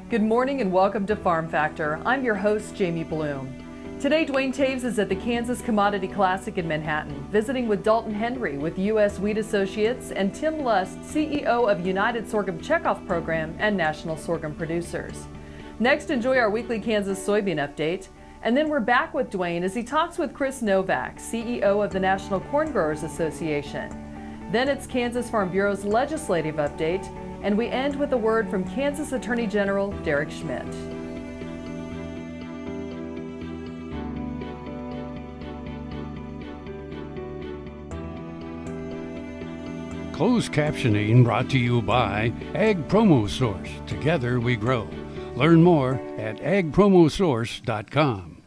Good morning and welcome to Farm Factor. I'm your host, Jamie Bloom. Today, Duane Toews is at the Kansas Commodity Classic in Manhattan, visiting with Dalton Henry with U.S. Wheat Associates and Tim Lust, CEO of United Sorghum Checkoff Program and National Sorghum Producers. Next, enjoy our weekly Kansas Soybean update. And then we're back with Duane as he talks with Chris Novak, CEO of the National Corn Growers Association. Then it's Kansas Farm Bureau's legislative update, and we end with a word from Kansas Attorney General Derek Schmidt. Closed captioning brought to you by Ag Promo Source. Together we grow. Learn more at agpromosource.com.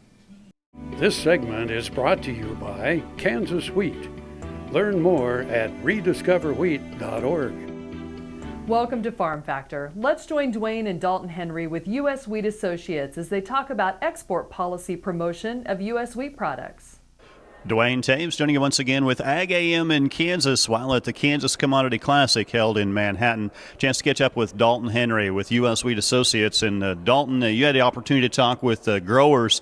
This segment is brought to you by Kansas Wheat. Learn more at rediscoverwheat.org. Welcome to Farm Factor. Let's join Duane and Dalton Henry with U.S. Wheat Associates as they talk about export policy promotion of U.S. wheat products. Duane Toews joining you once again with Ag AM in Kansas while at the Kansas Commodity Classic held in Manhattan. Chance to catch up with Dalton Henry with U.S. Wheat Associates. And Dalton, you had the opportunity to talk with growers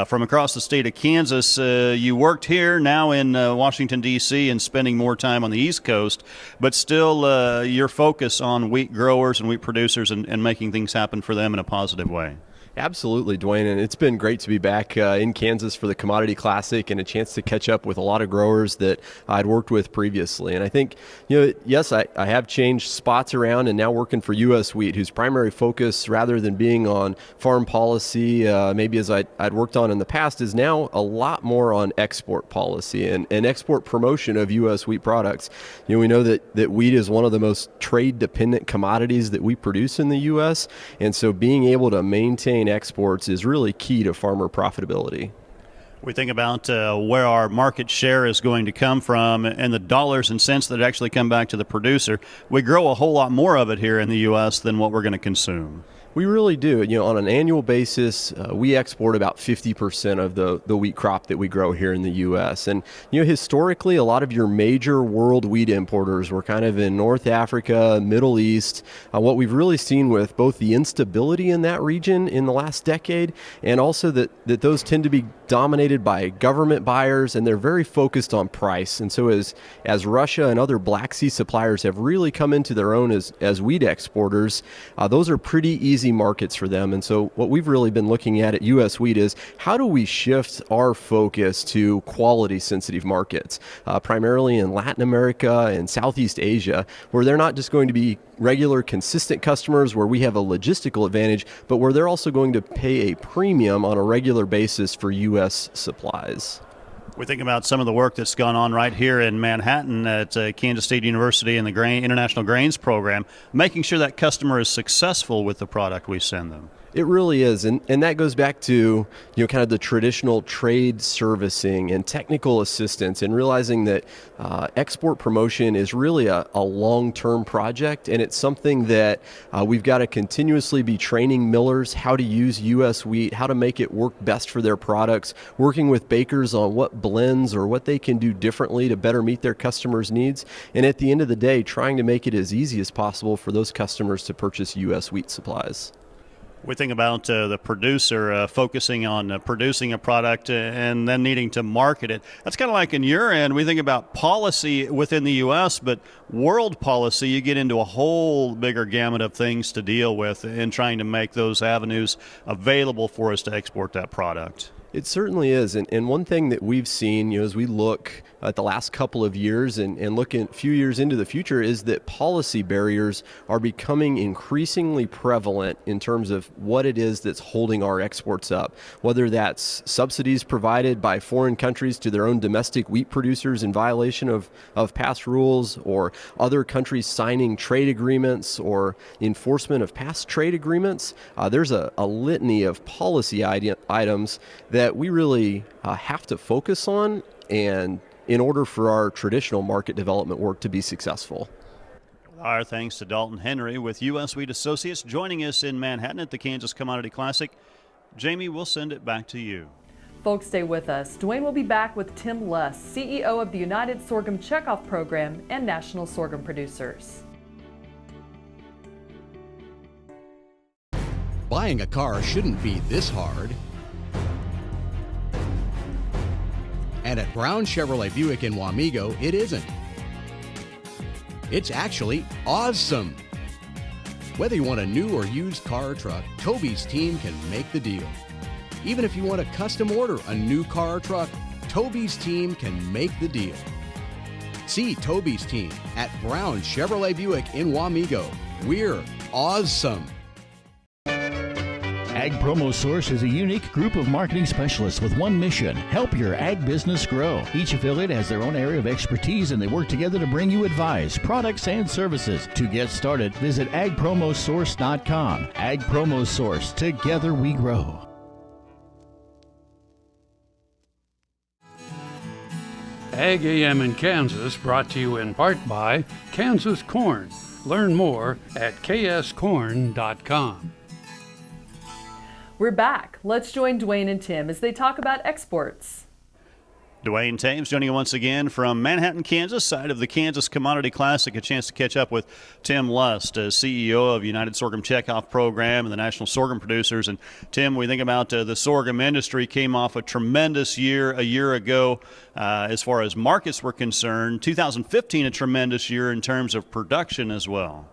from across the state of Kansas. You worked here, now in Washington, D.C., and spending more time on the East Coast, but still your focus on wheat growers and wheat producers and making things happen for them in a positive way. Absolutely, Duane, and it's been great to be back in Kansas for the Commodity Classic and a chance to catch up with a lot of growers that I'd worked with previously. And I think, yes, I have changed spots around and now working for U.S. Wheat, whose primary focus, rather than being on farm policy, maybe as I'd worked on in the past, is now a lot more on export policy and export promotion of U.S. wheat products. We know that wheat is one of the most trade-dependent commodities that we produce in the U.S., and so being able to maintain exports is really key to farmer profitability. We think about where our market share is going to come from and the dollars and cents that actually come back to the producer. We grow a whole lot more of it here in the U.S. than what we're going to consume. We really do. On an annual basis, we export about 50% of the wheat crop that we grow here in the U.S. And, historically, a lot of your major world wheat importers were kind of in North Africa, Middle East. What we've really seen with both the instability in that region in the last decade and also that those tend to be dominated by government buyers, and they're very focused on price. And so as Russia and other Black Sea suppliers have really come into their own as wheat exporters, those are pretty easy markets for them. And so what we've really been looking at U.S. Wheat is how do we shift our focus to quality sensitive markets, primarily in Latin America and Southeast Asia, where they're not just going to be regular consistent customers where we have a logistical advantage, but where they're also going to pay a premium on a regular basis for U.S. supplies. We think about some of the work that's gone on right here in Manhattan at Kansas State University and the International Grains Program, making sure that customer is successful with the product we send them. It really is, and that goes back to kind of the traditional trade servicing and technical assistance, and realizing that export promotion is really a long-term project, and it's something that we've got to continuously be training millers how to use U.S. wheat, how to make it work best for their products, working with bakers on what blends or what they can do differently to better meet their customers' needs, and at the end of the day, trying to make it as easy as possible for those customers to purchase U.S. wheat supplies. We think about the producer focusing on producing a product and then needing to market it. That's kind of like in your end, we think about policy within the U.S., but world policy, you get into a whole bigger gamut of things to deal with in trying to make those avenues available for us to export that product. It certainly is. And one thing that we've seen, as we look at the last couple of years and look a few years into the future, is that policy barriers are becoming increasingly prevalent in terms of what it is that's holding our exports up, whether that's subsidies provided by foreign countries to their own domestic wheat producers in violation of past rules, or other countries signing trade agreements or enforcement of past trade agreements. There's a litany of policy items that we really have to focus on, and in order for our traditional market development work to be successful. Our thanks to Dalton Henry with U.S. Wheat Associates joining us in Manhattan at the Kansas Commodity Classic. Jamie, we'll send it back to you. Folks, stay with us. Duane will be back with Tim Lust, CEO of the United Sorghum Checkoff Program and National Sorghum Producers. Buying a car shouldn't be this hard. And at Brown Chevrolet Buick in Wamego, it isn't. It's actually awesome. Whether you want a new or used car or truck, Toby's team can make the deal. Even if you want to custom order a new car or truck, Toby's team can make the deal. See Toby's team at Brown Chevrolet Buick in Wamego. We're awesome. Ag Promo Source is a unique group of marketing specialists with one mission: help your ag business grow. Each affiliate has their own area of expertise, and they work together to bring you advice, products, and services. To get started, visit agpromosource.com. Ag Promo Source. Together we grow. Ag AM in Kansas, brought to you in part by Kansas Corn. Learn more at kscorn.com. We're back. Let's join Duane and Tim as they talk about exports. Duane Toews joining you once again from Manhattan, Kansas, side of the Kansas Commodity Classic. A chance to catch up with Tim Lust, CEO of United Sorghum Checkoff program and the National Sorghum Producers. And Tim, we think about the sorghum industry came off a tremendous year a year ago as far as markets were concerned. 2015, a tremendous year in terms of production as well.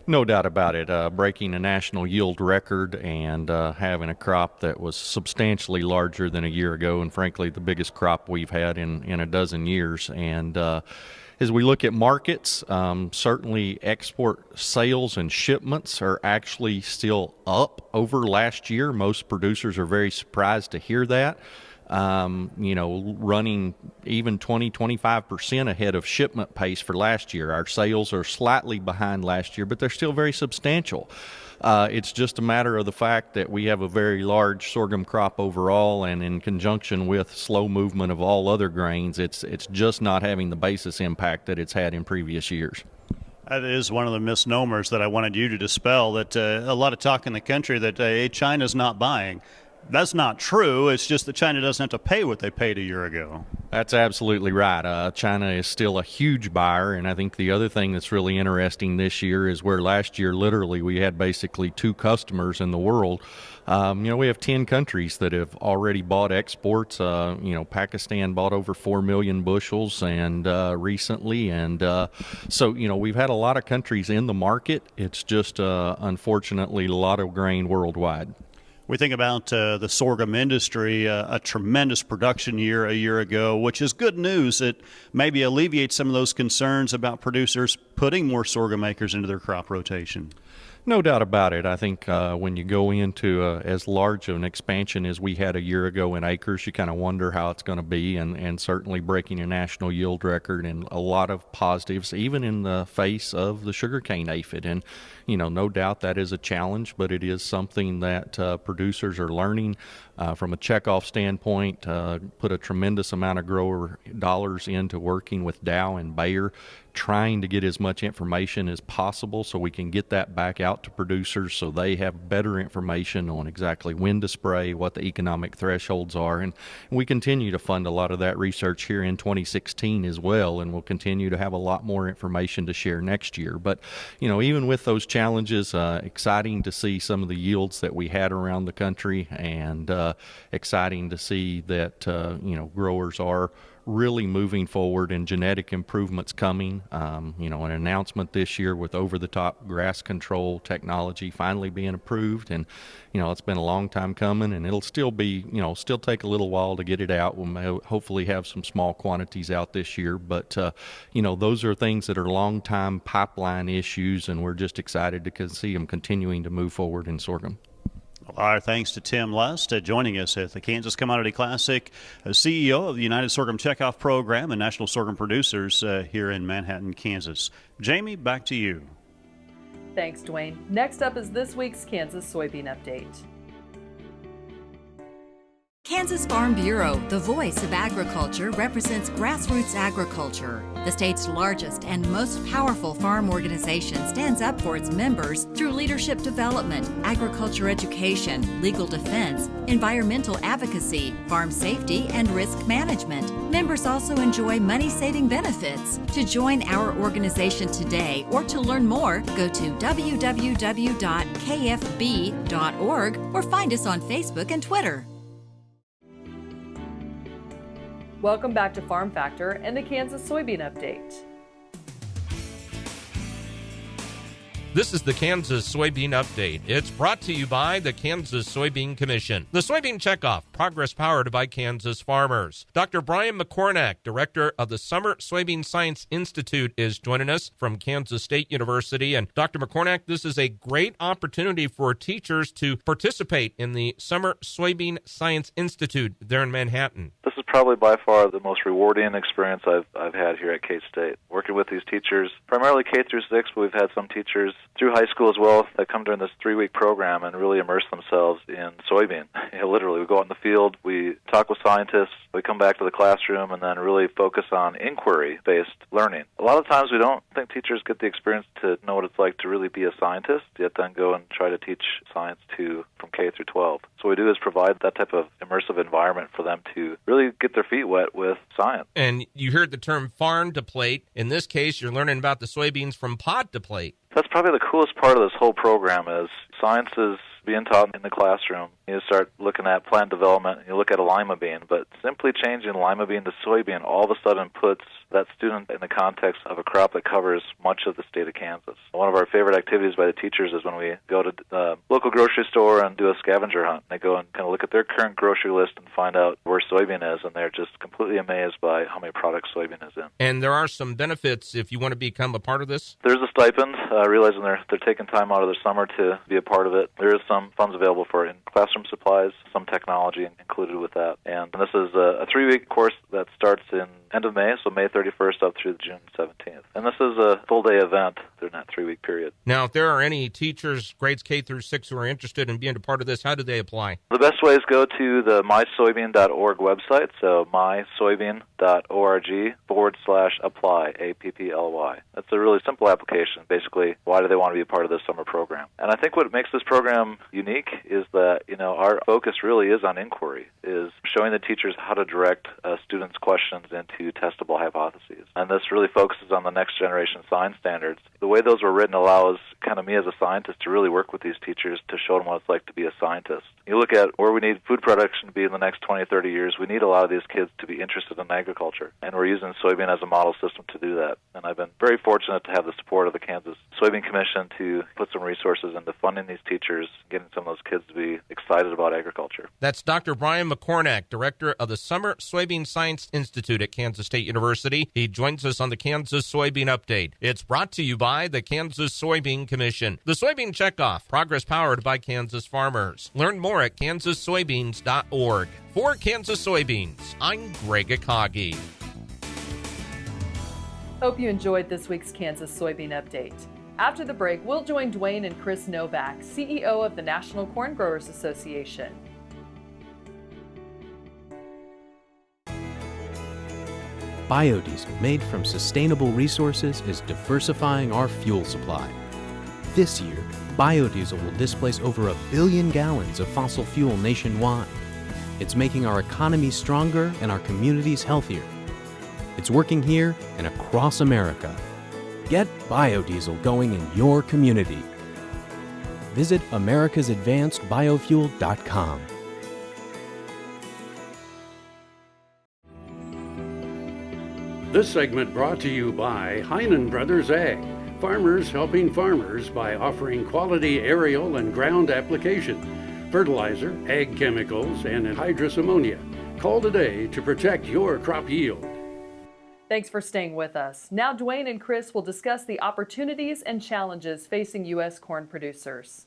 No doubt about it. Breaking a national yield record and having a crop that was substantially larger than a year ago, and frankly the biggest crop we've had in a dozen years. And as we look at markets, certainly export sales and shipments are actually still up over last year. Most producers are very surprised to hear that. Running even 20-25% ahead of shipment pace for last year. Our sales are slightly behind last year, but they're still very substantial. It's just a matter of the fact that we have a very large sorghum crop overall, and in conjunction with slow movement of all other grains, it's just not having the basis impact that it's had in previous years. That is one of the misnomers that I wanted you to dispel, that a lot of talk in the country that China's not buying. That's not true. It's just that China doesn't have to pay what they paid a year ago. That's absolutely right. China is still a huge buyer, and I think the other thing that's really interesting this year is where last year literally we had basically two customers in the world. We have 10 countries that have already bought exports. Pakistan bought over 4 million bushels and recently, and so we've had a lot of countries in the market. It's just unfortunately a lot of grain worldwide. We think about the sorghum industry, a tremendous production year a year ago, which is good news. It maybe alleviates some of those concerns about producers putting more sorghum acres into their crop rotation. No doubt about it. I think when you go into as large of an expansion as we had a year ago in acres, you kind of wonder how it's going to be, and certainly breaking a national yield record and a lot of positives, even in the face of the sugarcane aphid. And, no doubt that is a challenge, but it is something that producers are learning. From a Checkoff standpoint, put a tremendous amount of grower dollars into working with Dow and Bayer, trying to get as much information as possible so we can get that back out to producers so they have better information on exactly when to spray, what the economic thresholds are. And we continue to fund a lot of that research here in 2016 as well, and we'll continue to have a lot more information to share next year. But, even with those challenges, exciting to see some of the yields that we had around the country, and exciting to see that, growers are really moving forward and genetic improvements coming. An announcement this year with over-the-top grass control technology finally being approved, and it's been a long time coming, and it'll still be, still take a little while to get it out. We'll hopefully have some small quantities out this year, but those are things that are long-time pipeline issues, and we're just excited to see them continuing to move forward in sorghum. Our thanks to Tim Lust joining us at the Kansas Commodity Classic, CEO of the United Sorghum Checkoff program and National Sorghum Producers here in Manhattan, Kansas. Jamie, back to you. Thanks, Duane. Next up is this week's Kansas Soybean Update. Kansas Farm Bureau, the voice of agriculture, represents grassroots agriculture. The state's largest and most powerful farm organization stands up for its members through leadership development, agriculture education, legal defense, environmental advocacy, farm safety, and risk management. Members also enjoy money-saving benefits. To join our organization today or to learn more, go to www.kfb.org or find us on Facebook and Twitter. Welcome back to Farm Factor and the Kansas Soybean Update. This is the Kansas Soybean Update. It's brought to you by the Kansas Soybean Commission. The Soybean Checkoff, progress powered by Kansas farmers. Dr. Brian McCornack, director of the Summer Soybean Science Institute, is joining us from Kansas State University. And Dr. McCornack, this is a great opportunity for teachers to participate in the Summer Soybean Science Institute there in Manhattan. This is probably by far the most rewarding experience I've had here at K-State. Working with these teachers, primarily K through 6, but we've had some teachers through high school as well that come during this 3-week program and really immerse themselves in soybean. Literally, we go out in the field, we talk with scientists, we come back to the classroom, and then really focus on inquiry-based learning. A lot of times we don't think teachers get the experience to know what it's like to really be a scientist, yet then go and try to teach science from K through 12. So what we do is provide that type of immersive environment for them to really get their feet wet with science. And you heard the term farm to plate. In this case, you're learning about the soybeans from pod to plate. That's probably the coolest part of this whole program is science is being taught in the classroom. You start looking at plant development, and you look at a lima bean, but simply changing lima bean to soybean all of a sudden puts that student in the context of a crop that covers much of the state of Kansas. One of our favorite activities by the teachers is when we go to the local grocery store and do a scavenger hunt. They go and kind of look at their current grocery list and find out where soybean is, and they're just completely amazed by how many products soybean is in. And there are some benefits if you want to become a part of this? There's a stipend, realizing they're taking time out of their summer to be a part of it. There is some funds available for in-classroom supplies, some technology included with that. And this is a 3-week course that starts in end of May, so May 31st up through June 17th. And this is a full-day event during that 3-week period. Now, if there are any teachers, grades K through 6, who are interested in being a part of this, how do they apply? The best way is go to the mysoybean.org website, so mysoybean.org/apply, APPLY. That's a really simple application. Basically, why do they want to be a part of this summer program? And I think what makes this program unique is that, our focus really is on inquiry, is showing the teachers how to direct students' questions into testable hypotheses. And this really focuses on the next generation science standards. The way those were written allows kind of me as a scientist to really work with these teachers to show them what it's like to be a scientist. You look at where we need food production to be in the next 20, 30 years, we need a lot of these kids to be interested in agriculture. And we're using soybean as a model system to do that. And I've been very fortunate to have the support of the Kansas Soybean Commission to put some resources into funding these teachers, getting some of those kids to be excited about agriculture. That's Dr. Brian McCornack, director of the Summer Soybean Science Institute at Kansas State University. He joins us on the Kansas Soybean Update. It's brought to you by the Kansas Soybean Commission. The Soybean Checkoff, progress powered by Kansas farmers. Learn more at kansassoybeans.org. For Kansas Soybeans, I'm Greg Akagi. Hope you enjoyed this week's Kansas Soybean Update. After the break, we'll join Duane and Chris Novak, CEO of the National Corn Growers Association. Biodiesel made from sustainable resources is diversifying our fuel supply. This year, biodiesel will displace over 1 billion gallons of fossil fuel nationwide. It's making our economy stronger and our communities healthier. It's working here and across America. Get biodiesel going in your community. Visit americasadvancedbiofuel.com. This segment brought to you by Heinen Brothers Ag, farmers helping farmers by offering quality aerial and ground application, fertilizer, ag chemicals, and anhydrous ammonia. Call today to protect your crop yield. Thanks for staying with us. Now Duane and Chris will discuss the opportunities and challenges facing U.S. corn producers.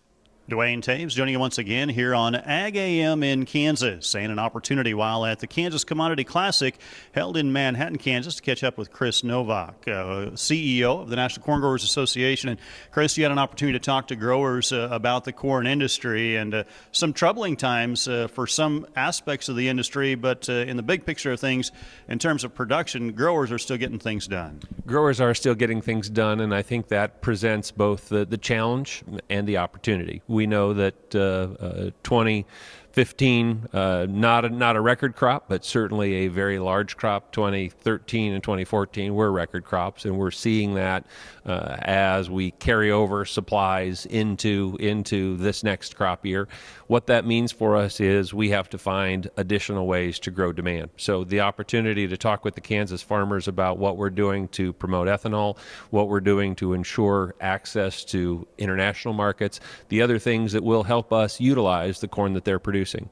Duane Toews joining you once again here on Ag AM in Kansas, and an opportunity while at the Kansas Commodity Classic held in Manhattan, Kansas, to catch up with Chris Novak, CEO of the National Corn Growers Association. And Chris, you had an opportunity to talk to growers about the corn industry and some troubling times for some aspects of the industry, but in the big picture of things, in terms of production, growers are still getting things done. Growers are still getting things done, and I think that presents both the challenge and the opportunity. We know that 2015, not a record crop, but certainly a very large crop. 2013 and 2014 were record crops, and we're seeing that as we carry over supplies into this next crop year. What that means for us is we have to find additional ways to grow demand. So the opportunity to talk with the Kansas farmers about what we're doing to promote ethanol, what we're doing to ensure access to international markets, the other things that will help us utilize the corn that they're producing.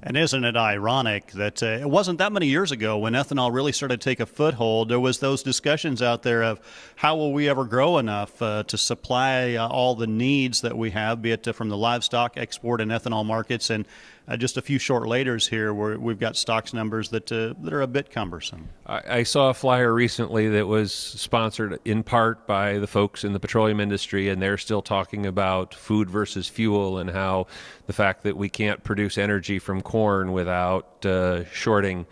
And isn't it ironic that it wasn't that many years ago when ethanol really started to take a foothold, there was those discussions out there of how will we ever grow enough to supply all the needs that we have, be it from the livestock, export, and ethanol markets. And just a few short laters here where we've got stocks numbers that are a bit cumbersome. I saw a flyer recently that was sponsored in part by the folks in the petroleum industry, and they're still talking about food versus fuel and how the fact that we can't produce energy from corn without shorting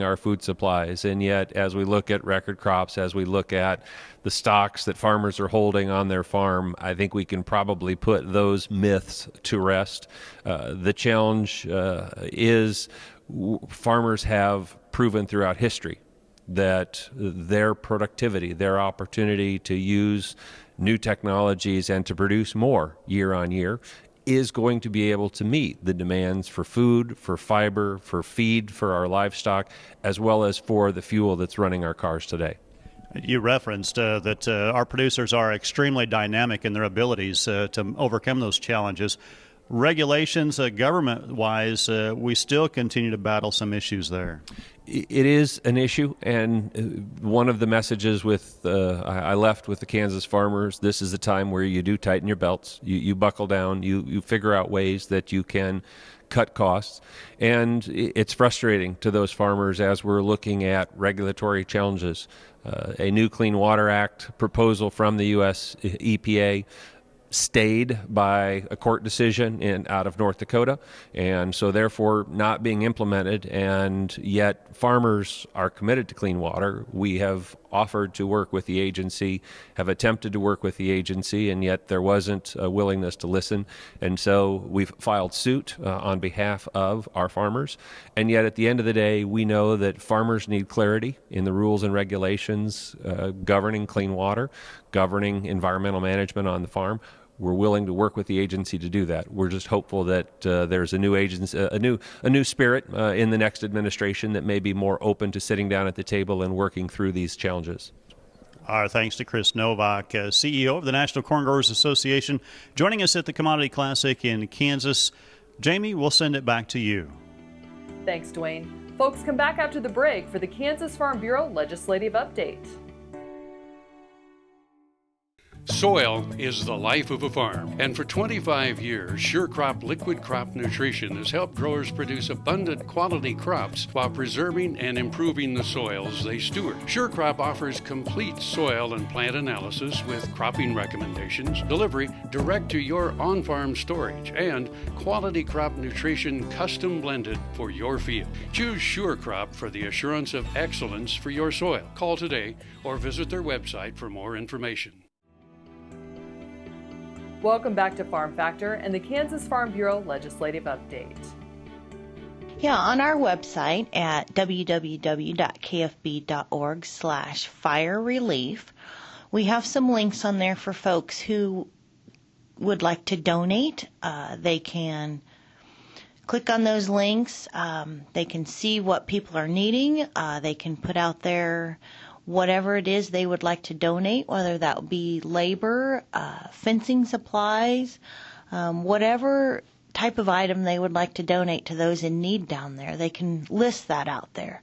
our food supplies. And yet, as we look at record crops, as we look at the stocks that farmers are holding on their farm, I think we can probably put those myths to rest. The challenge is farmers have proven throughout history that their productivity, their opportunity to use new technologies and to produce more year on year is going to be able to meet the demands for food, for fiber, for feed for our livestock, as well as for the fuel that's running our cars today. You referenced that our producers are extremely dynamic in their abilities to overcome those challenges. Regulations, government-wise, we still continue to battle some issues there. It is an issue, and one of the messages I left with the Kansas farmers, this is the time where you do tighten your belts, you buckle down, you figure out ways that you can cut costs. And it's frustrating to those farmers as we're looking at regulatory challenges. A new Clean Water Act proposal from the U.S. EPA stayed by a court decision out of North Dakota, and so therefore not being implemented, and yet farmers are committed to clean water. We have offered to work with the agency, have attempted to work with the agency, and yet there wasn't a willingness to listen, and so we've filed suit on behalf of our farmers. And yet at the end of the day, we know that farmers need clarity in the rules and regulations governing clean water, governing environmental management on the farm. We're willing to work with the agency to do that. We're just hopeful that there's a new agency, a new spirit in the next administration that may be more open to sitting down at the table and working through these challenges. Our thanks to Chris Novak, CEO of the National Corn Growers Association, joining us at the Commodity Classic in Kansas. Jamie, we'll send it back to you. Thanks, Duane. Folks, come back after the break for the Kansas Farm Bureau Legislative Update. Soil is the life of a farm, and for 25 years, SureCrop Liquid Crop Nutrition has helped growers produce abundant quality crops while preserving and improving the soils they steward. SureCrop offers complete soil and plant analysis with cropping recommendations, delivery direct to your on-farm storage, and quality crop nutrition custom blended for your field. Choose SureCrop for the assurance of excellence for your soil. Call today or visit their website for more information. Welcome back to Farm Factor and the Kansas Farm Bureau Legislative Update. Yeah, on our website at www.kfb.org/fire relief, we have some links on there for folks who would like to donate. They can click on those links. They can see what people are needing. They can put out there whatever it is they would like to donate, whether that be labor, fencing supplies, whatever type of item they would like to donate to those in need down there. They can list that out there.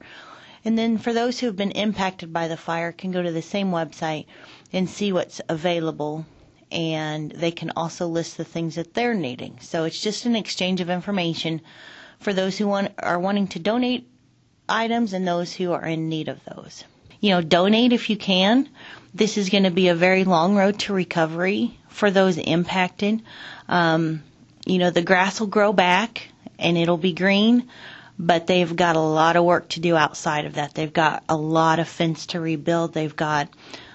And then for those who have been impacted by the fire can go to the same website and see what's available and they can also list the things that they're needing. So it's just an exchange of information for those who are wanting to donate items and those who are in need of those. Donate if you can. This is going to be a very long road to recovery for those impacted. The grass will grow back and it'll be green, but they've got a lot of work to do outside of that. They've got a lot of fence to rebuild. They've got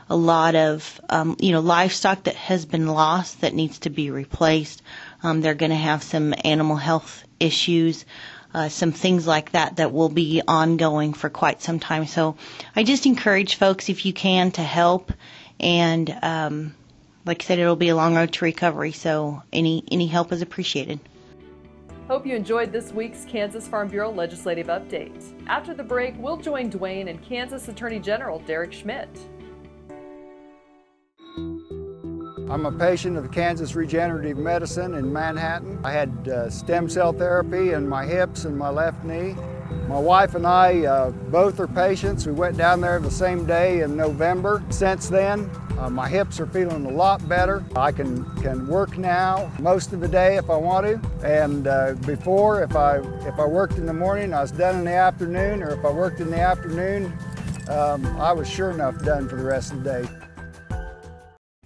a lot of, livestock that has been lost that needs to be replaced. They're going to have some animal health issues, some things like that will be ongoing for quite some time. So I just encourage folks, if you can, to help. And like I said, it'll be a long road to recovery. So any help is appreciated. Hope you enjoyed this week's Kansas Farm Bureau Legislative Update. After the break, we'll join Duane and Kansas Attorney General Derek Schmidt. I'm a patient of Kansas Regenerative Medicine in Manhattan. I had stem cell therapy in my hips and my left knee. My wife and I both are patients. We went down there the same day in November. Since then, my hips are feeling a lot better. I can work now most of the day if I want to. And before, if I worked in the morning, I was done in the afternoon, or if I worked in the afternoon, I was sure enough done for the rest of the day.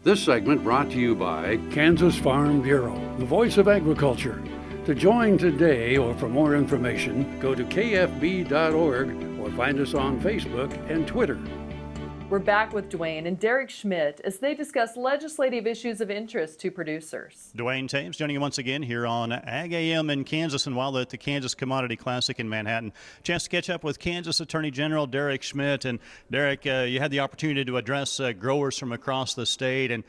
This segment brought to you by Kansas Farm Bureau, the voice of agriculture. To join today or for more information, go to kfb.org or find us on Facebook and Twitter. We're back with Duane and Derek Schmidt as they discuss legislative issues of interest to producers. Duane Toews joining you once again here on Ag AM in Kansas, and while at the Kansas Commodity Classic in Manhattan. Chance to catch up with Kansas Attorney General Derek Schmidt. And Derek, you had the opportunity to address growers from across the state. And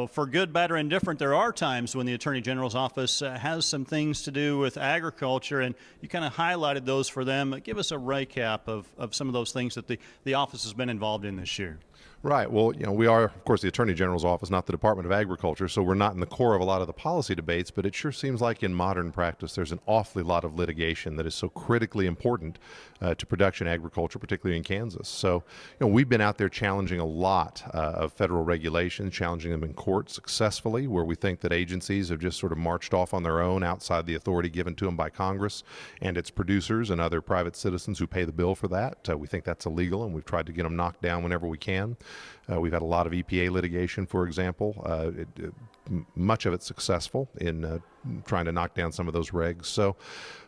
for good, bad, or indifferent, there are times when the Attorney General's office has some things to do with agriculture, and you kind of highlighted those for them. Give us a recap of some of those things that the office has been involved in this year. Right. Well, we are, of course, the Attorney General's office, not the Department of Agriculture, so we're not in the core of a lot of the policy debates, but it sure seems like in modern practice there's an awfully lot of litigation that is so critically important to production agriculture, particularly in Kansas. So, we've been out there challenging a lot of federal regulations, challenging them in court successfully, where we think that agencies have just sort of marched off on their own outside the authority given to them by Congress and its producers and other private citizens who pay the bill for that. We think that's illegal, and we've tried to get them knocked down whenever we can. We've had a lot of EPA litigation, for example, much of it successful in trying to knock down some of those regs. So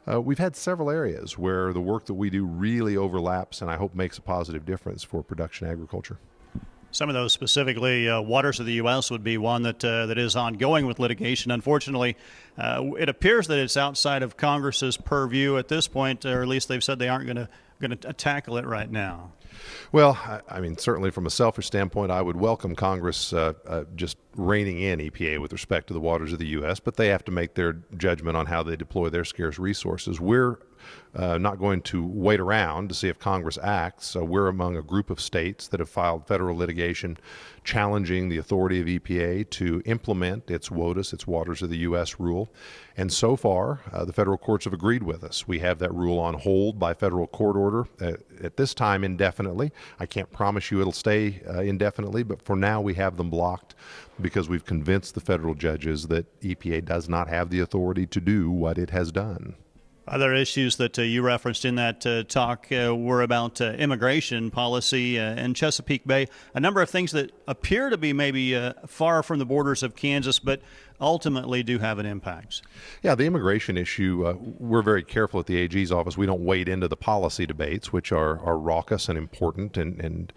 we've had several areas where the work that we do really overlaps and I hope makes a positive difference for production agriculture. Some of those specifically, Waters of the U.S. would be one that is ongoing with litigation. Unfortunately, it appears that it's outside of Congress's purview at this point, or at least they've said they aren't going to tackle it right now. Well, I mean, certainly from a selfish standpoint, I would welcome Congress just reining in EPA with respect to the waters of the U.S., but they have to make their judgment on how they deploy their scarce resources. We're not going to wait around to see if Congress acts. We're among a group of states that have filed federal litigation challenging the authority of EPA to implement its WOTUS, its Waters of the U.S. rule. And so far, the federal courts have agreed with us. We have that rule on hold by federal court order, at this time indefinitely. I can't promise you it'll stay indefinitely, but for now we have them blocked because we've convinced the federal judges that EPA does not have the authority to do what it has done. Other issues that you referenced in that talk were about immigration policy in Chesapeake Bay, a number of things that appear to be maybe far from the borders of Kansas, but ultimately do have an impact. Yeah, the immigration issue, we're very careful at the AG's office. We don't wade into the policy debates, which are raucous and important and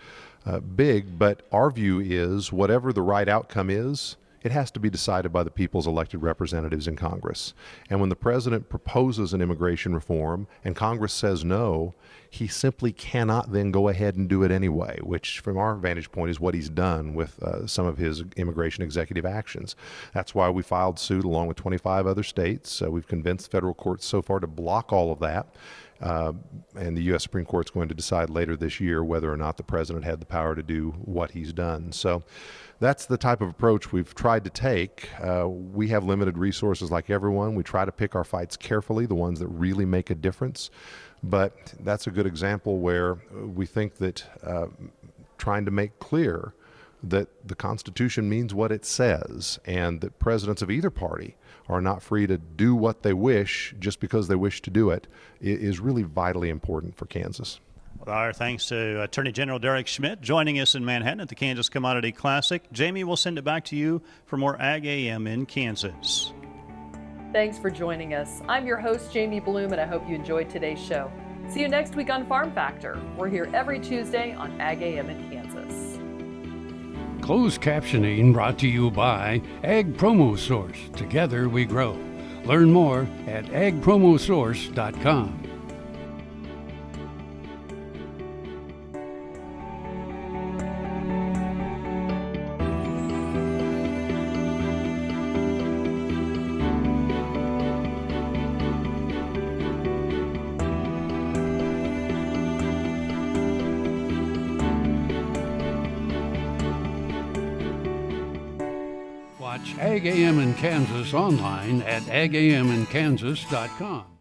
big, but our view is whatever the right outcome is, it has to be decided by the people's elected representatives in Congress. And when the president proposes an immigration reform and Congress says no, he simply cannot then go ahead and do it anyway, which from our vantage point is what he's done with some of his immigration executive actions. That's why we filed suit along with 25 other states. We've convinced federal courts so far to block all of that. And the U.S. Supreme Court's going to decide later this year whether or not the president had the power to do what he's done. So that's the type of approach we've tried to take. We have limited resources like everyone. We try to pick our fights carefully, the ones that really make a difference. But that's a good example where we think that trying to make clear that the Constitution means what it says, and that presidents of either party are not free to do what they wish just because they wish to do it, is really vitally important for Kansas. Well, our thanks to Attorney General Derek Schmidt joining us in Manhattan at the Kansas Commodity Classic. Jamie, we'll send it back to you for more Ag AM in Kansas. Thanks for joining us. I'm your host, Jamie Bloom, and I hope you enjoyed today's show. See you next week on Farm Factor. We're here every Tuesday on Ag AM in Kansas. Closed captioning brought to you by Ag Promo Source. Together we grow. Learn more at agpromosource.com. Watch Ag AM in Kansas online at agaminkansas.com.